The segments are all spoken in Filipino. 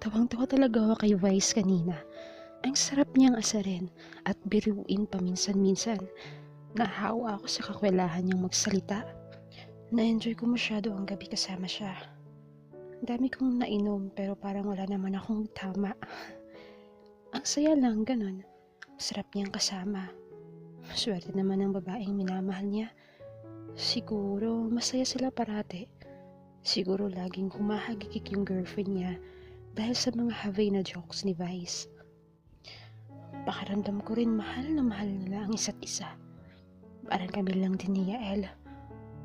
Tawang-tawa talaga ako kay Vice kanina. Ang sarap niyang asarin at biruin paminsan-minsan. Nahawa ako sa kakwelahan niyang magsalita. Na-enjoy ko masyado ang gabi kasama siya. Ang dami kong nainom pero parang wala naman akong tama. Ang saya lang, ganun. Sarap niyang kasama. Swerte naman ang babaeng minamahal niya. Siguro masaya sila parati. Siguro laging humahagikik yung girlfriend niya dahil sa mga Havana jokes ni Vice. Pakaramdam ko rin mahal na mahal nila ang isa't isa. Parang kami lang din ni Yael.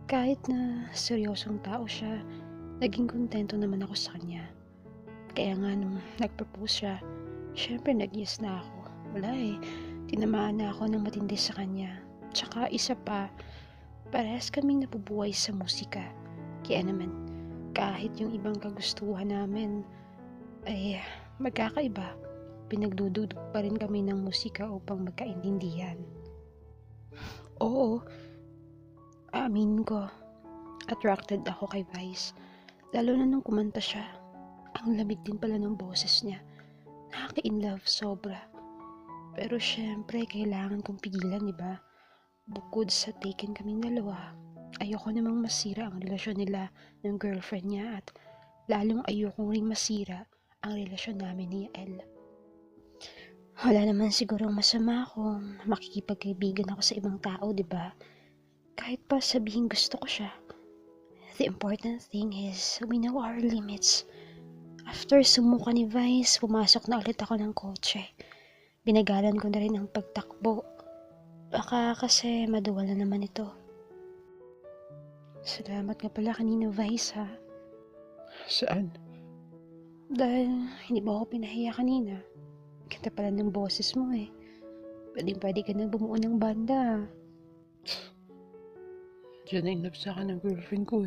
Kahit na seryosong tao siya, naging kontento naman ako sa kanya. Kaya nga nung nag-propose siya, syempre nag-yes na ako. Wala tinamaan na ako ng matindi sa kanya. Tsaka isa pa, parehas kaming nabubuhay sa musika. Kaya naman, kahit yung ibang kagustuhan namin ay magkakaiba, pinagdududog pa rin kami ng musika upang magkaintindihan. Oo, amin ko, attracted ako kay Vice. Lalo na nung kumanta siya. Ang lamig din pala ng boses niya. Nakaka-inlove sobra. Pero syempre, kailangan kong pigilan, diba? Bukod sa taken kaming dalawa, ayoko namang masira ang relasyon nila ng girlfriend niya at lalong ayoko ring masira ang relasyon namin ni Yael. Wala naman sigurong masama kung makikipagkaibigan ako sa ibang tao, diba? Kahit pa sabihin gusto ko siya. The important thing is we know our limits. After sumuka ni Vice, pumasok na ulit ako ng kotse. Binagalan ko na rin ang pagtakbo. Baka kasi maduwal na naman ito. Salamat nga pala kanina, Vice, ha? Saan? Dahil hindi mo ako pinahiya kanina. Ganda pala ng boses mo Pwede ka na bumuo ng banda. Diyan na inlove sa akin ng girlfriend ko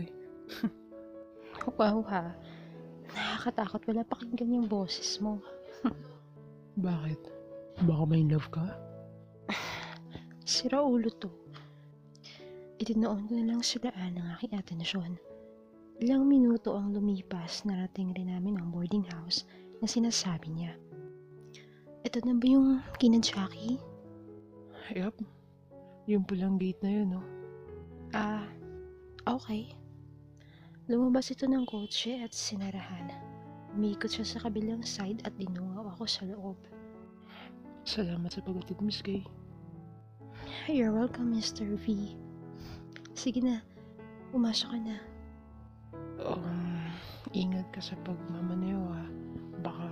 Wow, ha? Nakakatakot wala pakinggan yung boses mo. Bakit? Baka may love ka? Sira ulo to. Itinoon ko na lang sa daan ng aking atensyon. Ilang minuto ang lumipas, narating rin namin ang boarding house na sinasabi niya. Ito na ba yung kina Jackie? Yup. Yung pulang gate na yun, no? Okay. Lumabas ito ng kotse at sinarahan. Umikot siya sa kabilang side at dinungaw ako sa loob. Salamat sa pag-atid, Miss Kay. You're welcome, Mr. V. Sige na, pumasok ka na. Ingat ka sa pagmamaneho, ha? Baka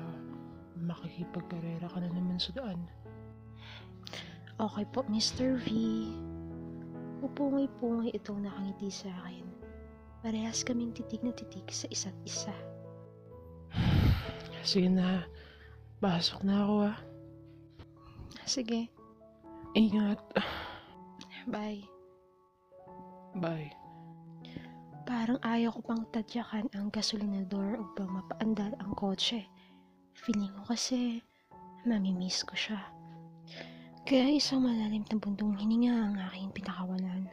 makikipagkarera ka na naman sa daan. Okay po, Mr. V. Upungay-pungay itong nakangiti sa akin. Parehas kaming titig na titig sa isa't isa. Sige na, pasok na ako, ha? Sige, Ingat. bye. Bye. Parang ayaw ko pang tadyakan ang gasolinador upang mapaandar ang kotse. Feeling ko kasi mamimiss ko siya. Kaya isang malalim na bundong hininga ang aking pinakawalan.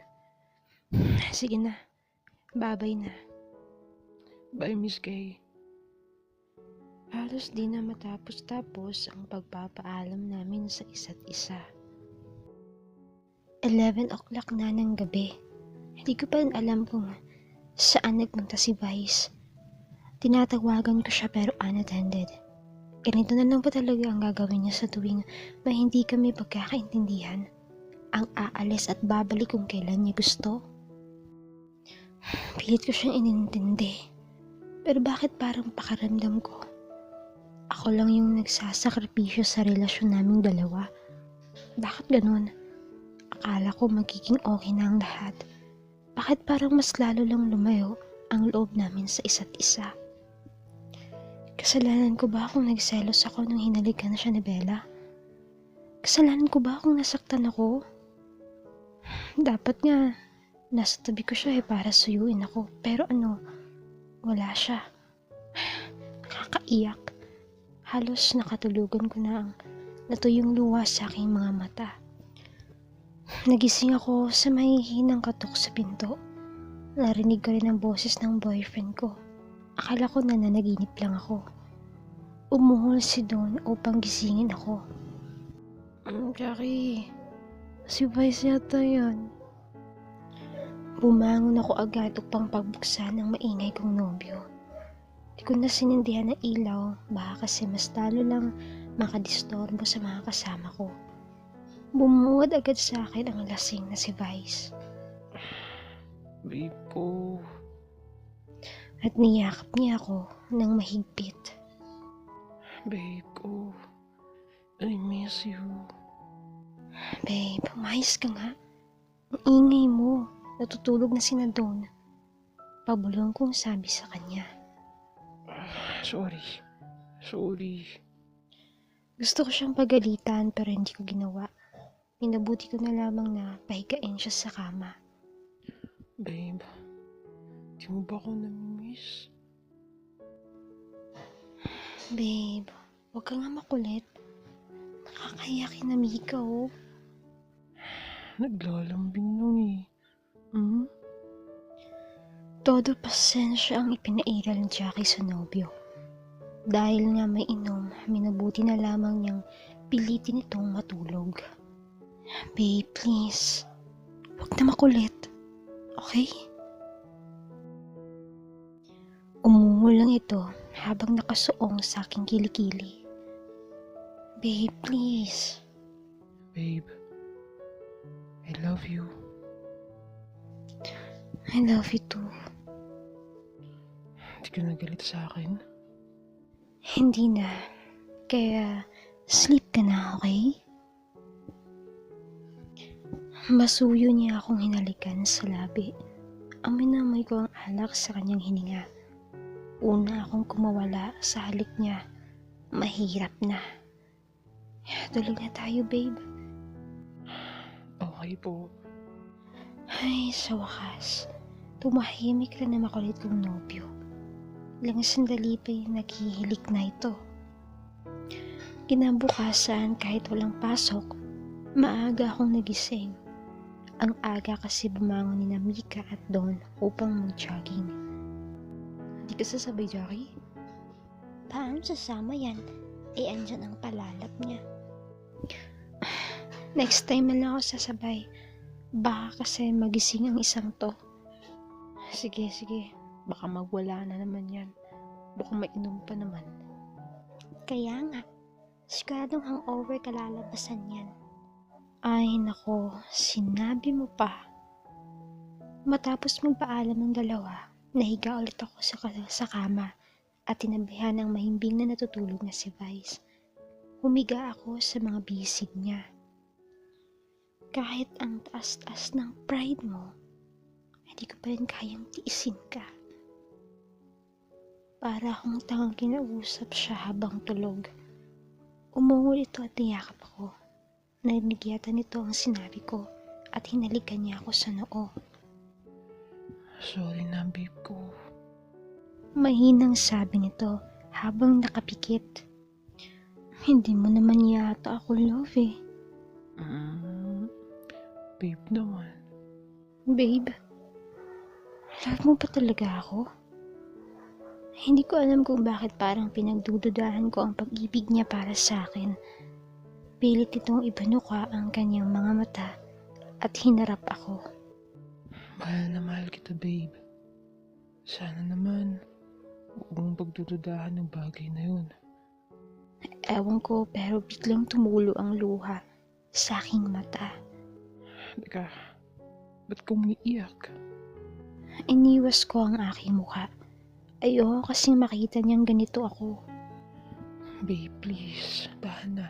Sige na, babay na. Bye, Miss Kay. Halos di na matapos-tapos ang pagpapaalam namin sa isa't isa. 11 o'clock na ng gabi. Hindi ko pa rin alam kung saan nagpunta si Vice. Tinatawagan ko siya pero unattended. Ganito na lang ba talaga ang gagawin niya sa tuwing may hindi kami pagkakaintindihan? Ang aalis at babalik kung kailan niya gusto? Pilit ko siyang inintindi. Pero bakit parang pakaramdam ko? Ako lang yung nagsasakripisyo sa relasyon naming dalawa. Bakit ganun? Akala ko magiging okay na ang lahat. Bakit parang mas lalo lang lumayo ang loob namin sa isa't isa? Kasalanan ko ba kung nagselos ako nung hinalikan na siya ni Bella? Kasalanan ko ba kung nasaktan ako? Dapat nga, nasa tabi ko siya para suyuin ako. Pero wala siya. Nakakaiyak. Halos nakatulugan ko na ang natuyong luha sa aking mga mata. Nagising ako sa mahihinang katok sa pinto. Narinig ko rin ang boses ng boyfriend ko. Akala ko nananaginip lang ako. Umuhol si Don upang gisingin ako. Jackie, si Vice yata yan. Bumangon ako agad upang pagbuksan ng maingay kong nobyo. Di ko na sinindihan ang ilaw, baka kasi mas talo lang makadistorbo sa mga kasama ko. Bumuod agad sa akin ang lasing na si Vice Babe ko. at niyakap niya ako ng mahigpit. Babe ko. I miss you. Babe, umayos ka nga. Ang ingay mo. Natutulog na si Don. Pabulong kong sabi sa kanya. Sorry. Gusto ko siyang pagalitan pero hindi ko ginawa. Minabuti ko na lamang na pahigain siya sa kama. Babe, di mo ba ako namimiss? Babe, huwag ka nga makulit. Nakakahiya kinami ka oh. Naglalambing lang eh. Todo pasensya ang ipinairal ni Jackie sa nobyo. Dahil nga may inom, minabuti na lamang niyang pilitin itong matulog. Babe, please. Huwag na makulit. Okay? Umungo lang ito habang nakasuong sa aking kilikili. Babe, please. Babe, I love you. I love you too. Hindi ka nagalit sa akin? Hindi na. Kaya, sleep ka na, okay? Masuyo niya akong hinalikan sa labi. Amoy ko ang alak sa kanyang hininga. Una akong kumawala sa halik niya. Mahirap na. Tulog na tayo, babe. Okay po. Ay, sa wakas. Tumahimik na na makulit kong nobyo. Ilang sandali pa naghihilik na ito. Kinabukasan kahit walang pasok, maaga akong nagising. Ang aga kasi bumangon ni Mika at Don upang mag-jogging. Hindi ka sasabay, Jackie? Paano sasama yan? Andyan ang palalap niya. Next time na lang ako sasabay. Baka kasi magising ang isang to. Sige. Baka magwala na naman yan. Baka mainom pa naman. Kaya nga, siguradong hangover kalalabasan yan. Ay nako, sinabi mo pa. Matapos magpaalam ng dalawa, nahiga ulit ako sa kama at tinabihan ng mahimbing na natutulog na si Vice. Humiga ako sa mga bisig niya. Kahit ang taas-taas ng pride mo, hindi ko pa rin kayang tiisin ka. Para akong tangang kinausap siya habang tulog. Umungol ito at niyakap ako. Narinig yata nito ang sinabi ko at hinalikan niya ako sa noo. Sorry na, babe ko. Mahinang sabi nito habang nakapikit. Hindi mo naman yata ako love eh. Babe naman. Babe, love mo pa talaga ako? Hindi ko alam kung bakit parang pinagdududahan ko ang pag-ibig niya para sa akin. Pilit itong ibanuka ang kanyang mga mata at hinarap ako. Mahal na mahal kita, babe. Sana naman, huwag mong pagdududahan ng bagay na yun. Ewan ko pero biglang tumulo ang luha sa aking mata. Teka, ba't ka umiiyak? Iniwas ko ang aking mukha. Ayoko kasing makita niyang ganito ako. Babe, please, tahan na.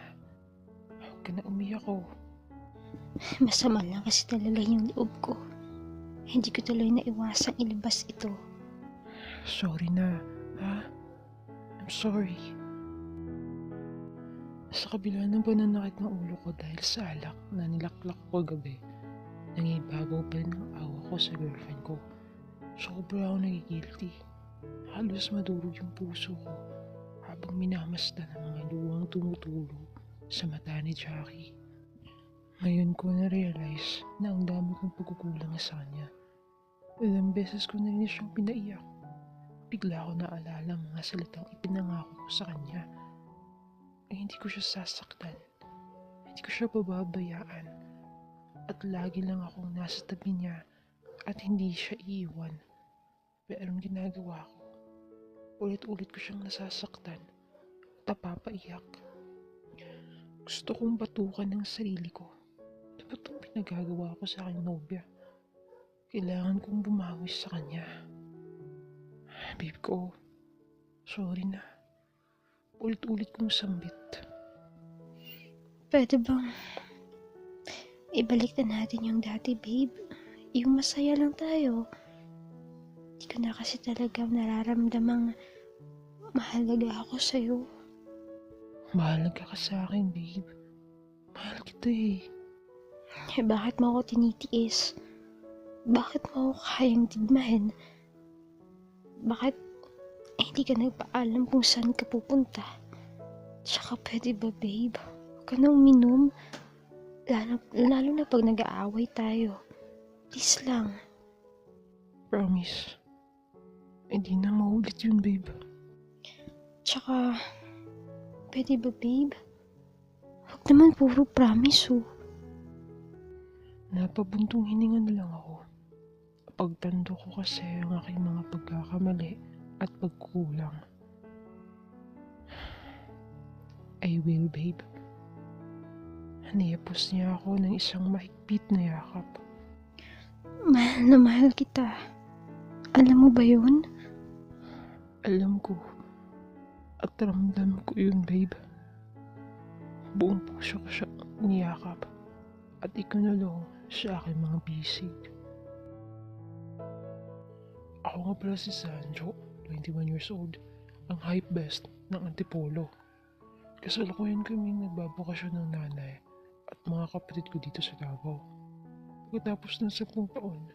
Huwag ka na umiyak ko. Masama lang kasi talaga yung loob ko. Hindi ko tuloy na iwasang ilabas ito. Sorry na, ha? I'm sorry. Sa kabila ng pananakit ng ulo ko dahil sa alak na nilaklak ko gabi, nangibabaw pa rin ang awa ko sa girlfriend ko. Sobra ako nagigilty. Halos madurog yung puso ko habang minamasdan ang mga luwang tumutulo sa mata ni Jackie. Ngayon ko na-realize na ang dami kong pagkukulang sa kanya. Ilang beses ko na rin siyang pinaiyak. Bigla ko naalala ang mga salitang ipinangako ko sa kanya ay hindi ko siya sasaktan. Hindi ko siya pababayaan. At lagi lang akong nasa tabi niya at hindi siya iiwan. Pero ang ginagawa ko, ulit-ulit ko siyang nasasaktan at napapaiyak. Gusto kong batukan ng sarili ko. Ano ba itong pinagagawa ko sa aking nobya? Kailangan kong bumawi sa kanya. Babe ko, sorry na. Ulit-ulit kong sambit. Pwede bang ibalik na natin yung dati, babe? Yung masaya lang tayo. Di ko na kasi talaga nararamdamang mahalaga ako sa'yo. Mahalaga ka sa akin, babe. Mahal kita eh. Eh, bakit mo ako tinitiis? Bakit mo ako kayang digmahin? Bakit hindi ka nagpaalam kung saan ka pupunta? Tsaka pwede ba, babe? Huwag ka na uminom. Lalo na pag nag-aaway tayo. Please lang. Promise. Hindi na maulit yun, babe. Tsaka, pwede ba, babe? Huwag naman puro promise, oh. Napabuntong hininga na lang ako. Pagtando ko kasi ang aking mga pagkakamali at pagkulang. I will, babe. Niyapos niya ako ng isang mahigpit na yakap. Mahal na mahal kita. Alam mo ba yun? Alam ko at ramdam ko yun, babe. Buong puso ko siya niyakap at ikinulong sa aking mga bisig. Ako nga pala si Sanjo, 21 years old, ang hype best ng Antipolo. Kasalukuyan kami nagbabakasyon ng nanay at mga kapatid ko dito sa Davao. Pagkatapos ng 10 taon,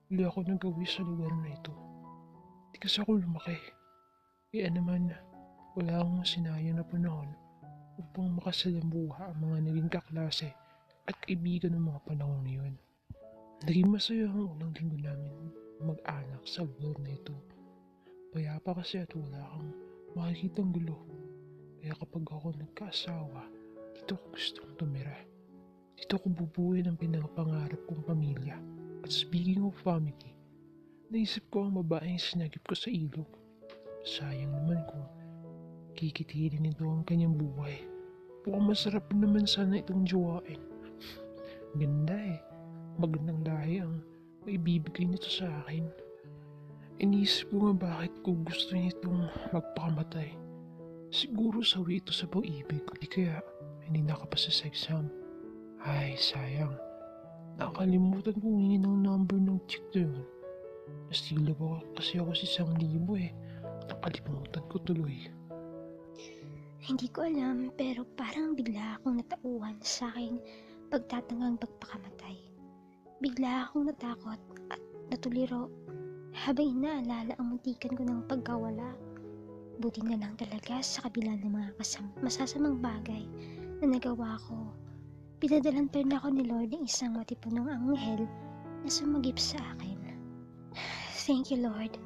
huli ako nagawi sa lugar na ito. Di kasi ako lumaki. Kaya naman, wala akong sinayang na panahon upang makasalambuha ang mga naging kaklase at kaibigan ng mga panahon na yun. Naging masaya ang unang linggo namin mag-anak sa lugar na ito. Payapa kasi at wala kang makikitang gulo. Kaya kapag ako nagkaasawa, dito ko gustong tumira. Dito ko bubuuin ang pinapangarap kong pamilya. At speaking of family, naisip ko ang babaeng sinagip ko sa ilog. Sayang naman kung kikitilin nito ang kanyang buhay. Mukhang masarap naman sana itong jowain. Ganda eh. Magandang lahi ang maibibigay nito sa akin. Inisip ko nga bakit ko gusto nitong magpakamatay. Siguro sawi ito sa pag-ibig, di kaya hindi nakapasa sa exam. Ay, sayang. Nakalimutan kong hingin ang number ng chick na yun. Nastila ko kasi ako si 1,000 eh. Nakalimutan ko tuloy. Hindi ko alam, pero parang bigla akong natauhan sa aking pagtatanggang pagpakamatay. Bigla akong natakot at natuliro habang inaalala ang muntikan ko ng pagkawala. Buti na lang talaga sa kabila ng mga masasamang bagay na nagawa ko. Pinadalan pa rin ako ni Lord ng isang matipunong anghel na sumagip sa akin. Thank you, Lord.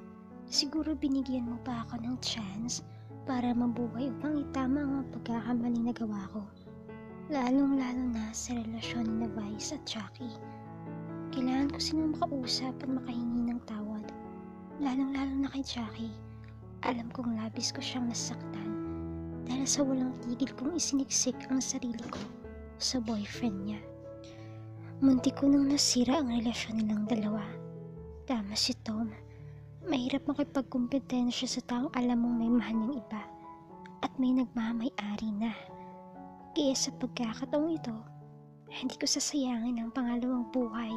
Siguro binigyan mo pa ako ng chance para mabuhay upang itama ang mga pagkakamaling nagawa ko. Lalong-lalo na sa relasyon ni Vice at Jackie. Kailangan ko silang makausap at makahingi ng tawad. Lalong-lalo na kay Jackie. Alam kong labis ko siyang nasaktan dahil sa walang tigil kong isiniksik ang sarili ko sa boyfriend niya. Muntik ko nang nasira ang relasyon nilang dalawa. Tama si Tom. Mahirap makipagkumpetensya sa taong alam mong may mahal ng iba at may nagmamay-ari na. Kaya sa pagkakataong ito, hindi ko sasayangin ang pangalawang buhay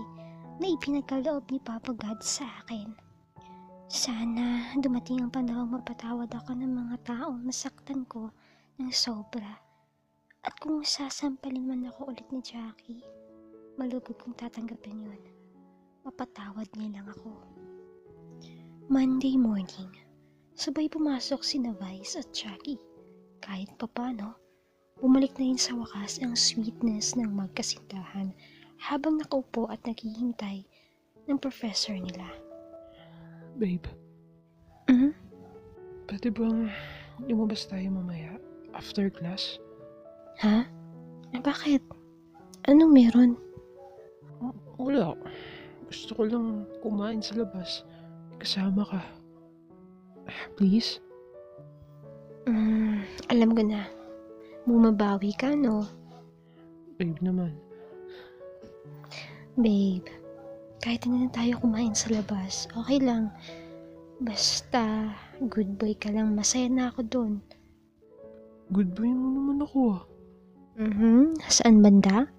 na ipinagkaloob ni Papa God sa akin. Sana dumating ang panahong mapatawad ako ng mga taong nasaktan ko ng sobra. At kung sasampalin man ako ulit ni Jackie, malubog kong tatanggapin yun. Mapatawad niya lang ako. Monday morning, sabay pumasok sina Vice at Jackie. Kahit papano, bumalik na rin sa wakas ang sweetness ng magkasintahan habang nakaupo at naghihintay ng professor nila. Babe, pwede bang lumabas tayo mamaya after class? Ha? Bakit? Anong meron? Wala. Gusto ko lang kumain sa labas. Kasama ka. Please? Alam ko na. Bumabawi ka, no? Babe naman. Babe, kahit hindi na tayo kumain sa labas, okay lang. Basta, good boy ka lang. Masaya na ako dun. Good boy mo naman ako. Saan banda?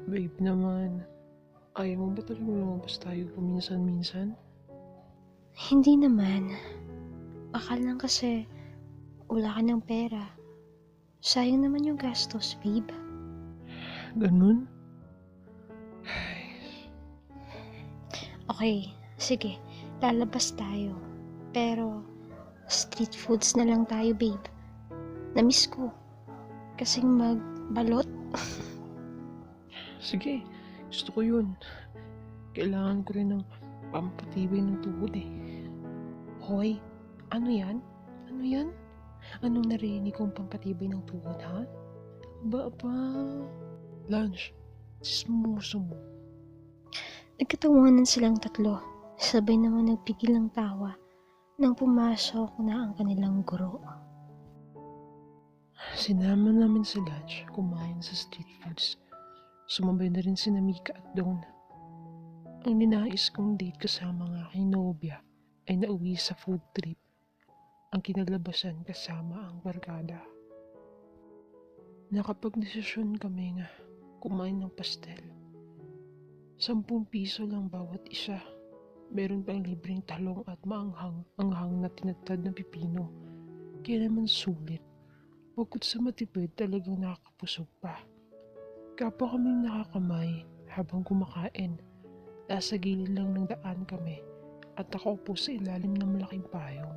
Babe naman. Ayaw mo ba talaga lumabas tayo paminsan-minsan? Hindi naman. Baka lang kasi wala ka ng pera. Sayang naman yung gastos, babe. Ganun? Okay, sige. Lalabas tayo. Pero, street foods na lang tayo, babe. Namiss ko. Kasing magbalot. Sige, gusto ko yun. Kailangan ko rin ng pampatibay ng tuhod eh. Hoy, ano yan? Ano yan? Anong narinig kong pampatibay ng tuhod, ha? Ba? Lunch, sismuso mo. Nagkatawanan silang tatlo. Sabay naman nagpigil ng tawa nang pumasok na ang kanilang guro. Sinama namin sa lunch, kumain sa street foods. Sumabay na rin si Mika at Dawn. Ang ninais kong date kasama ng aking nobya ay nauwi sa food trip. Ang kinalabasan kasama ang barkada. Nakapagdesisyon kami nga kumain ng pastel. 10 piso lang bawat isa. Meron pang libreng talong at maanghang-anghang na tinadtad ng pipino. Kaya naman sulit. Bukod sa matipid, talagang nakakapusog pa. Kapwa kaming nakakamay habang kumakain. Nasa gilid lang ng daan kami at nakaupo sa ilalim ng malaking payong.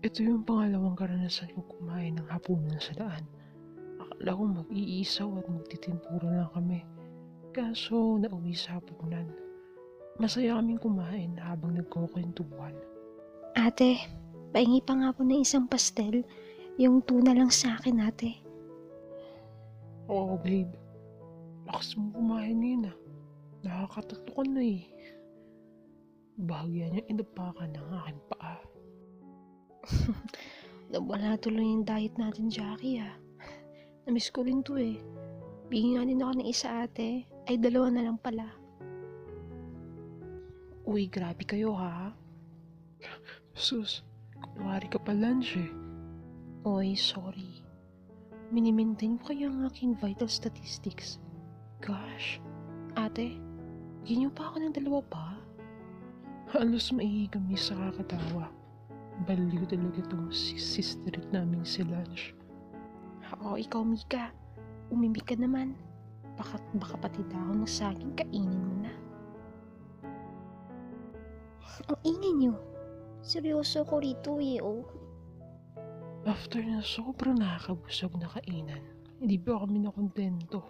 Ito yung pangalawang karanasan ko kumain ng hapunan sa daan. Akala ko mag-iisaw at magtitimpura lang kami. Kaso nauwi sa hapunan. Masaya kaming kumain habang nagkukwentuhan. Ate, pahingi pa nga po ng isang pastel. Yung tuna lang sa akin, ate. Oo, babe. Lakas mo kumain ngayon ah. Nakakatatlo ka na eh. Bahagyan yung inapakan ng aking paa. Wala tuloy yung diet natin, Jackie, ah. Namiss ko rin to eh. Bigyan nga din ako ng isa, ate. Ay, 2 na lang pala. Uy, grabe kayo ha. Sus, kunwari ka pa lunch eh. Oy, sorry. Minimaintain ko kaya ang aking vital statistics. Gosh, ate, bigyan niyo pa ako ng 2 pa? Halos maihigami sa kakatawa. Baliw talaga itong sisterit namin si lunch. Oo, ikaw, Mika. Umimik ka naman. Baka pati dahon ng saging kainin mo na. Ang ingay niyo. Seryoso ko rito eh, oh. After na sobrang nakakabusog na kainan, hindi pa kami nakontento.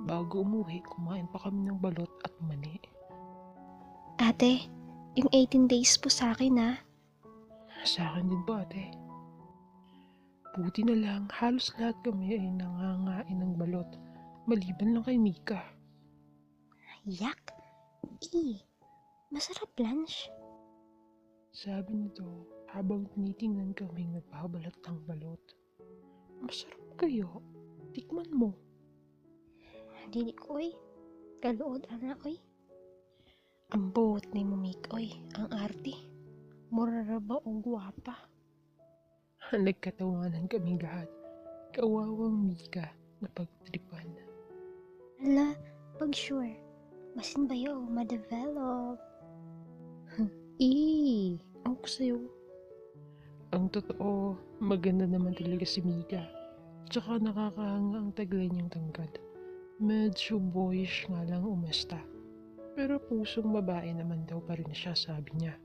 Bago umuwi, kumain pa kami ng balot at mani. Ate, yung 18 days po sa akin, ah. Sa akin din ba ate? Buti na lang, halos lahat kami ay nangangain ng balot. Maliban lang kay Mika. Yak! Masarap lunch. Sabi nito, habang tinitingnan kaming nagbabalat ng balot. Masarap kayo. Tikman mo. Dili ko, oy. Kaluod, anak, oy. Ang buot ni mo, Mika, oy. Ang arti. Mura ba o guwapa? Nagkatawanan kaming lahat. Kawawang Mika na pagtripan. Hala, pag sure. Masin ba yun? Ma-develop. Ang ko sa'yo. Ang totoo, maganda naman talaga si Mika. Tsaka nakakahanga ang taglay niyang tangkad. Medyo boyish nga lang umasta. Pero pusong babae naman daw pa rin siya, sabi niya.